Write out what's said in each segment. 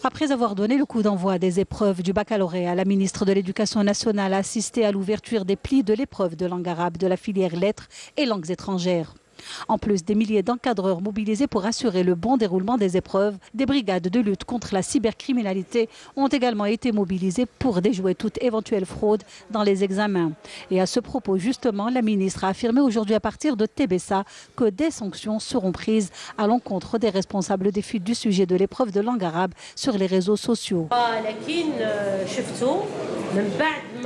Après avoir donné le coup d'envoi des épreuves du baccalauréat, la ministre de l'Éducation nationale a assisté à l'ouverture des plis de l'épreuve de langue arabe de la filière lettres et langues étrangères. En plus des milliers d'encadreurs mobilisés pour assurer le bon déroulement des épreuves, des brigades de lutte contre la cybercriminalité ont également été mobilisées pour déjouer toute éventuelle fraude dans les examens. Et à ce propos, justement, la ministre a affirmé aujourd'hui à partir de TBSA que des sanctions seront prises à l'encontre des responsables des fuites du sujet de l'épreuve de langue arabe sur les réseaux sociaux.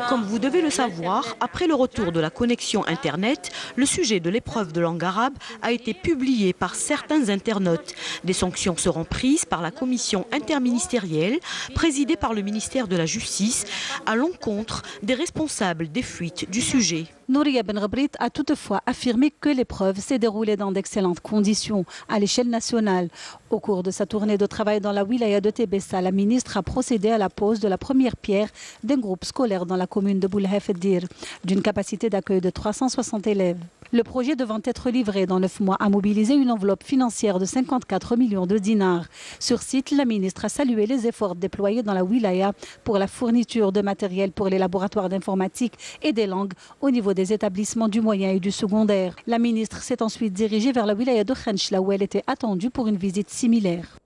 Comme vous devez le savoir, après le retour de la connexion Internet, le sujet de l'épreuve de langue arabe a été publié par certains internautes. Des sanctions seront prises par la commission interministérielle, présidée par le ministère de la Justice, à l'encontre des responsables des fuites du sujet. Nouria Ben Ghebrit a toutefois affirmé que l'épreuve s'est déroulée dans d'excellentes conditions à l'échelle nationale. Au cours de sa tournée de travail dans la wilaya de TBSA, la ministre a procédé à la pose de la première pierre d'un groupe scolaire dans la commune de Boulhafeddir, d'une capacité d'accueil de 360 élèves. Le projet devant être livré dans 9 mois a mobilisé une enveloppe financière de 54 millions de dinars. Sur site, la ministre a salué les efforts déployés dans la wilaya pour la fourniture de matériel pour les laboratoires d'informatique et des langues au niveau des établissements du moyen et du secondaire. La ministre s'est ensuite dirigée vers la wilaya de Khenchla où elle était attendue pour une visite similaire.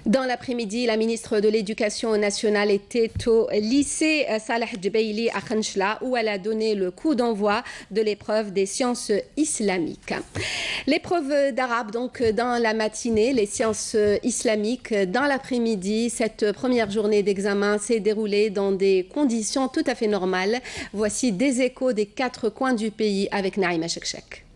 Dans l'après-midi, la ministre de l'Éducation nationale était au lycée Salah Djebaili à Khenchla où elle a donné le coup d'envoi de l'épreuve des sciences islamiques. L'épreuve d'arabe donc dans la matinée, les sciences islamiques dans l'après-midi. Cette première journée d'examen s'est déroulée dans des conditions tout à fait normales. Voici des échos des 4 coins du pays avec Naïma Chekchek.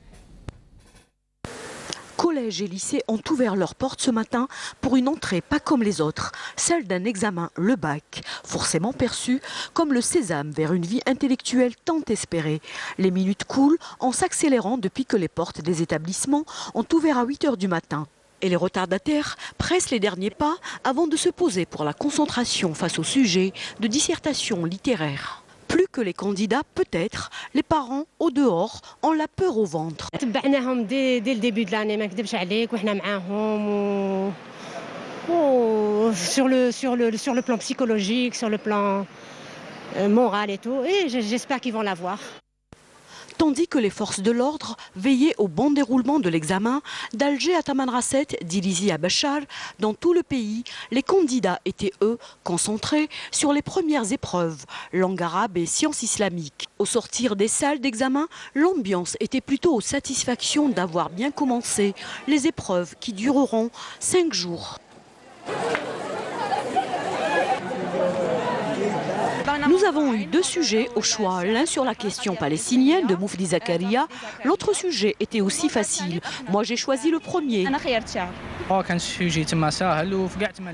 Collèges et lycées ont ouvert leurs portes ce matin pour une entrée pas comme les autres, celle d'un examen, le bac, forcément perçu comme le sésame vers une vie intellectuelle tant espérée. Les minutes coulent en s'accélérant depuis que les portes des établissements ont ouvert à 8 h du matin. Et les retardataires pressent les derniers pas avant de se poser pour la concentration face au sujet de dissertation littéraire. Plus que les candidats, peut-être, les parents au dehors ont la peur au ventre. Dès le début de l'année, sur le plan psychologique, sur le plan moral et tout, et j'espère qu'ils vont l'avoir. Tandis que les forces de l'ordre veillaient au bon déroulement de l'examen, d'Alger à Tamanrasset, d'Ilizi à Bachar, dans tout le pays, les candidats étaient, eux, concentrés sur les premières épreuves, langue arabe et sciences islamiques. Au sortir des salles d'examen, l'ambiance était plutôt aux satisfactions d'avoir bien commencé les épreuves qui dureront 5 jours. Nous avons eu 2 sujets au choix, l'un sur la question palestinienne de Moufdi Zakaria, l'autre sujet était aussi facile. Moi j'ai choisi le premier.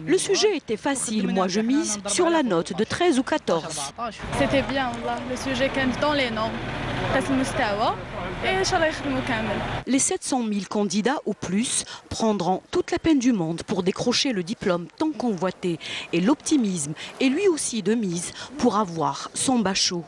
Le sujet était facile, moi je mise sur la note de 13 ou 14. C'était bien, le sujet dans les normes. Les 700 000 candidats ou plus prendront toute la peine du monde pour décrocher le diplôme tant convoité. Et l'optimisme est lui aussi de mise pour avoir son bachot.